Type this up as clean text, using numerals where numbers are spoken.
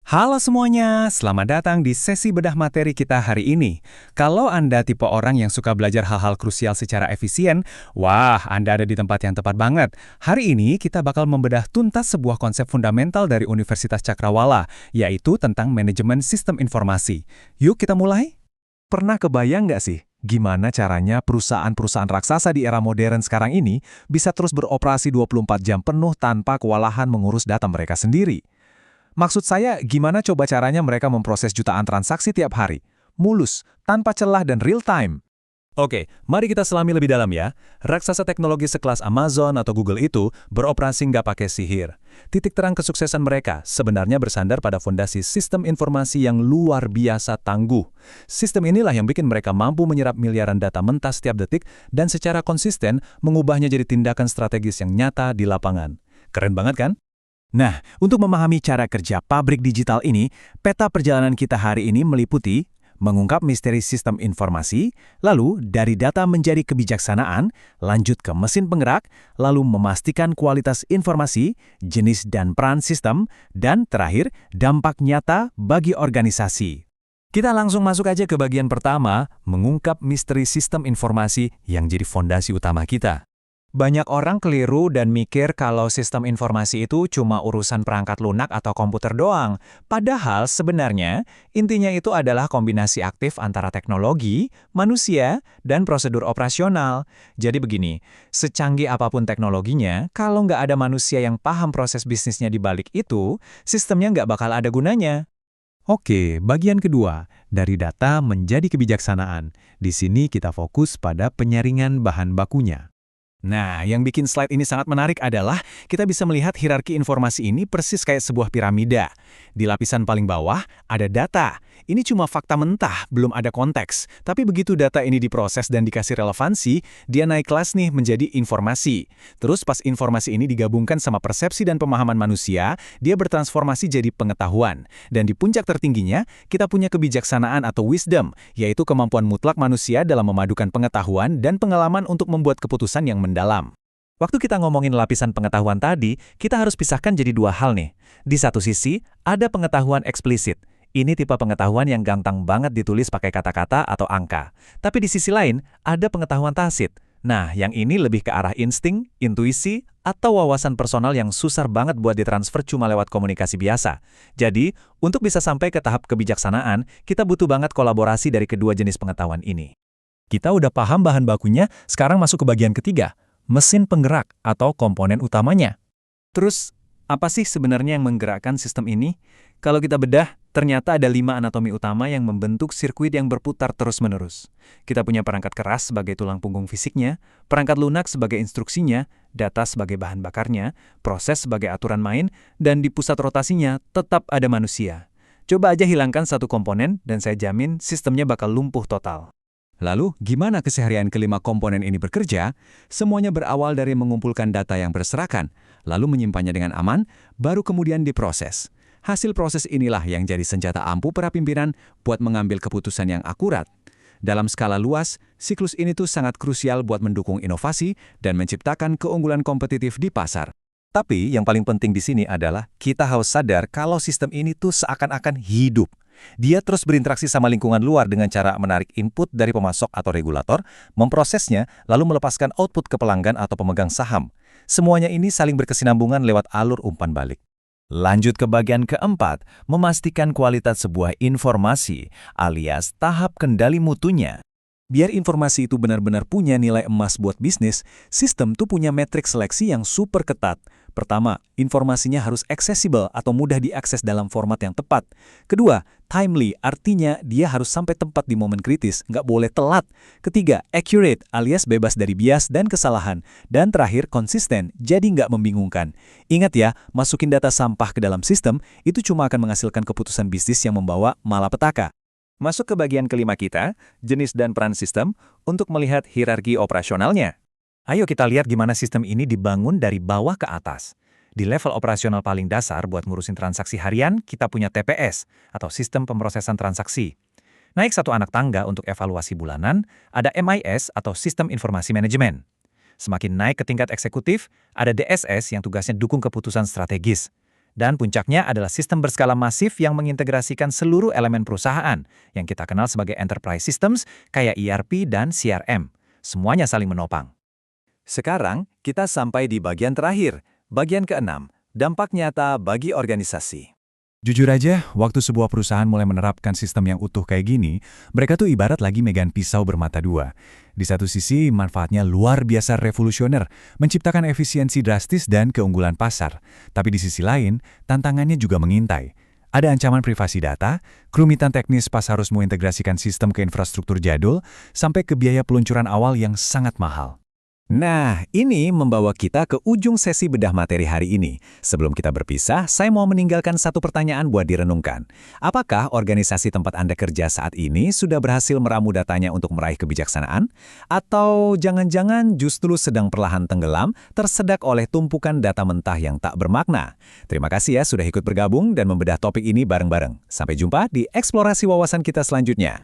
Halo semuanya, selamat datang di sesi bedah materi kita hari ini. Kalau Anda tipe orang yang suka belajar hal-hal krusial secara efisien, wah, Anda ada di tempat yang tepat banget. Hari ini kita bakal membedah tuntas sebuah konsep fundamental dari Universitas Cakrawala, yaitu tentang manajemen sistem informasi. Yuk kita mulai. Pernah kebayang nggak sih, gimana caranya perusahaan-perusahaan raksasa di era modern sekarang ini bisa terus beroperasi 24 jam penuh tanpa kewalahan mengurus data mereka sendiri? Maksud saya, gimana coba caranya mereka memproses jutaan transaksi tiap hari? Mulus, tanpa celah dan real time. Oke, mari kita selami lebih dalam ya. Raksasa teknologi sekelas Amazon atau Google itu beroperasi nggak pakai sihir. Titik terang kesuksesan mereka sebenarnya bersandar pada fondasi sistem informasi yang luar biasa tangguh. Sistem inilah yang bikin mereka mampu menyerap miliaran data mentah setiap detik dan secara konsisten mengubahnya jadi tindakan strategis yang nyata di lapangan. Keren banget kan? Nah, untuk memahami cara kerja pabrik digital ini, peta perjalanan kita hari ini meliputi mengungkap misteri sistem informasi, lalu dari data menjadi kebijaksanaan, lanjut ke mesin penggerak, lalu memastikan kualitas informasi, jenis dan peran sistem, dan terakhir, dampak nyata bagi organisasi. Kita langsung masuk aja ke bagian pertama, mengungkap misteri sistem informasi yang jadi fondasi utama kita. Banyak orang keliru dan mikir kalau sistem informasi itu cuma urusan perangkat lunak atau komputer doang. Padahal sebenarnya intinya itu adalah kombinasi aktif antara teknologi, manusia, dan prosedur operasional. Jadi begini, secanggih apapun teknologinya, kalau nggak ada manusia yang paham proses bisnisnya di balik itu, sistemnya nggak bakal ada gunanya. Oke, bagian kedua, dari data menjadi kebijaksanaan. Di sini kita fokus pada penyaringan bahan bakunya. Nah, yang bikin slide ini sangat menarik adalah kita bisa melihat hierarki informasi ini persis kayak sebuah piramida. Di lapisan paling bawah ada data. Ini cuma fakta mentah, belum ada konteks. Tapi begitu data ini diproses dan dikasih relevansi, dia naik kelas nih menjadi informasi. Terus pas informasi ini digabungkan sama persepsi dan pemahaman manusia, dia bertransformasi jadi pengetahuan. Dan di puncak tertingginya, kita punya kebijaksanaan atau wisdom, yaitu kemampuan mutlak manusia dalam memadukan pengetahuan dan pengalaman untuk membuat keputusan yang mendalam. Waktu kita ngomongin lapisan pengetahuan tadi, kita harus pisahkan jadi dua hal nih. Di satu sisi, ada pengetahuan eksplisit. Ini tipe pengetahuan yang gampang banget ditulis pakai kata-kata atau angka. Tapi di sisi lain, ada pengetahuan tacit. Nah, yang ini lebih ke arah insting, intuisi, atau wawasan personal yang susah banget buat ditransfer cuma lewat komunikasi biasa. Jadi, untuk bisa sampai ke tahap kebijaksanaan, kita butuh banget kolaborasi dari kedua jenis pengetahuan ini. Kita udah paham bahan bakunya, sekarang masuk ke bagian ketiga, mesin penggerak atau komponen utamanya. Terus, apa sih sebenarnya yang menggerakkan sistem ini? Kalau kita bedah, ternyata ada 5 anatomi utama yang membentuk sirkuit yang berputar terus-menerus. Kita punya perangkat keras sebagai tulang punggung fisiknya, perangkat lunak sebagai instruksinya, data sebagai bahan bakarnya, proses sebagai aturan main, dan di pusat rotasinya tetap ada manusia. Coba aja hilangkan satu komponen, dan saya jamin sistemnya bakal lumpuh total. Lalu, gimana keseharian kelima komponen ini bekerja? Semuanya berawal dari mengumpulkan data yang berserakan, lalu menyimpannya dengan aman, baru kemudian diproses. Hasil proses inilah yang jadi senjata ampuh para pimpinan buat mengambil keputusan yang akurat. Dalam skala luas, siklus ini tuh sangat krusial buat mendukung inovasi dan menciptakan keunggulan kompetitif di pasar. Tapi yang paling penting di sini adalah kita harus sadar kalau sistem ini tuh seakan-akan hidup. Dia terus berinteraksi sama lingkungan luar dengan cara menarik input dari pemasok atau regulator, memprosesnya, lalu melepaskan output ke pelanggan atau pemegang saham. Semuanya ini saling berkesinambungan lewat alur umpan balik. Lanjut ke bagian keempat, memastikan kualitas sebuah informasi, alias tahap kendali mutunya. Biar informasi itu benar-benar punya nilai emas buat bisnis, sistem tuh punya matriks seleksi yang super ketat. Pertama, informasinya harus accessible atau mudah diakses dalam format yang tepat. Kedua, timely, artinya dia harus sampai tepat di momen kritis, nggak boleh telat. Ketiga, accurate, alias bebas dari bias dan kesalahan. Dan terakhir, konsisten, jadi nggak membingungkan. Ingat ya, masukin data sampah ke dalam sistem, itu cuma akan menghasilkan keputusan bisnis yang membawa malapetaka. Masuk ke bagian kelima kita, jenis dan peran sistem, untuk melihat hierarki operasionalnya. Ayo kita lihat gimana sistem ini dibangun dari bawah ke atas. Di level operasional paling dasar buat ngurusin transaksi harian, kita punya TPS, atau Sistem Pemrosesan Transaksi. Naik satu anak tangga untuk evaluasi bulanan, ada MIS atau Sistem Informasi Manajemen. Semakin naik ke tingkat eksekutif, ada DSS yang tugasnya dukung keputusan strategis. Dan puncaknya adalah sistem berskala masif yang mengintegrasikan seluruh elemen perusahaan, yang kita kenal sebagai enterprise systems kayak ERP dan CRM. Semuanya saling menopang. Sekarang, kita sampai di bagian terakhir, bagian ke-6, dampak nyata bagi organisasi. Jujur aja, waktu sebuah perusahaan mulai menerapkan sistem yang utuh kayak gini, mereka tuh ibarat lagi megang pisau bermata dua. Di satu sisi, manfaatnya luar biasa revolusioner, menciptakan efisiensi drastis dan keunggulan pasar. Tapi di sisi lain, tantangannya juga mengintai. Ada ancaman privasi data, kerumitan teknis pas harus mengintegrasikan sistem ke infrastruktur jadul, sampai ke biaya peluncuran awal yang sangat mahal. Nah, ini membawa kita ke ujung sesi bedah materi hari ini. Sebelum kita berpisah, saya mau meninggalkan satu pertanyaan buat direnungkan. Apakah organisasi tempat Anda kerja saat ini sudah berhasil meramu datanya untuk meraih kebijaksanaan? Atau jangan-jangan justru sedang perlahan tenggelam, tersedak oleh tumpukan data mentah yang tak bermakna? Terima kasih ya sudah ikut bergabung dan membedah topik ini bareng-bareng. Sampai jumpa di eksplorasi wawasan kita selanjutnya.